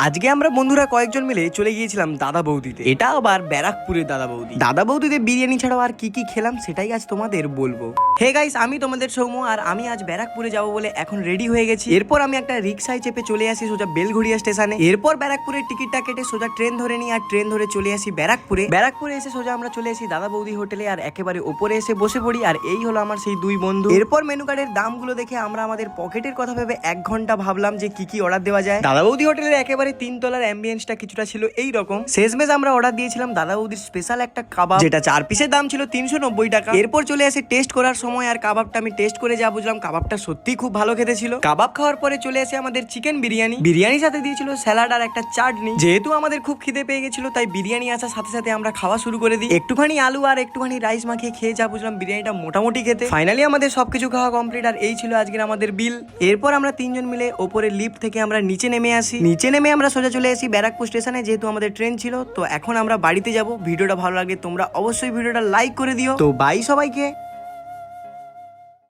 আজকে আমরা বন্ধুরা কয়েকজন মিলে চলে গিয়েছিলাম দাদা বৌদিতে। এটা আবার ব্যারাকপুরের দাদা বৌদি। দাদা বৌদিতে বিরিয়ানি ছাড়াও আর কি কি খেলাম সেটাই আজ তোমাদের বলবো। হে গাইস, আমি তোমাদের সৌম্য, আর আমি আজ ব্যারাকপুরে যাবো বলে এখন রেডি হয়ে গেছি। এরপর আমি একটা রিক্সায় চেপে চলে আসি সোজা বেলঘড়িয়া স্টেশনে। এরপর ব্যারাকপুরের টিকিটটা কেটে সোজা ট্রেন ধরে নিই, আর ট্রেন ধরে চলে আসি ব্যারাকপুরে এসে সোজা আমরা চলে আসি দাদা বৌদি হোটেলে, আর একেবারে ওপরে এসে বসে পড়ি। আর এই হলো আমার সেই দুই বন্ধু। এরপর মেনু কার্ডের দামগুলো দেখে আমরা আমাদের পকেটের কথা ভেবে 1 ঘন্টা ভাবলাম যে কি কি অর্ডার দেওয়া যায়। দাদা বৌদি হোটেলের একেবারে 3 তলার অ্যাম্বিয়েন্সটা কিছুটা ছিল এই রকম। শেষমেশ আমরা অর্ডার দিয়েছিলাম দাদা বৌদির স্পেশাল একটা কাবাব, যেটা 4 পিসের দাম ছিল 390 টাকা। এরপর চলে আসে টেস্ট করার সময়, আর কাবাবটা আমি টেস্ট করে যা বুঝলাম কাবাবটা সত্যি খুব ভালো খেতে ছিল। কাবাব খাওয়ার পরে চলে আসে আমাদের চিকেন বিরিয়ানির সাথে দিয়েছিল স্যালাড আর একটা চাটনি। যেহেতু আমাদের খুব খিদে পেয়ে গেছিল তাই বিরিয়ানি আসার সাথে সাথে আমরা খাওয়া শুরু করে দিই। একটুখানি আলু আর একটুখানি রাইস মাখিয়ে খেয়ে যা বুঝলাম বিরিয়ানিটা মোটামুটি খেতে। ফাইনালি আমাদের সবকিছু খাওয়া কমপ্লিট, আর এই ছিল আজকের আমাদের বিল। এরপর আমরা 3 জন মিলে ওপরে লিফট থেকে আমরা নিচে নেমে আসি। নিচে নেমে আমরা সোজা চলে আসি ব্যারাকপুর স্টেশনে, যেহেতু আমাদের ট্রেন ছিল। তো এখন আমরা বাড়িতে যাব। ভিডিওটা ভালো লাগে তোমরা অবশ্যই ভিডিওটা লাইক করে দিও। তো বাই সবাইকে।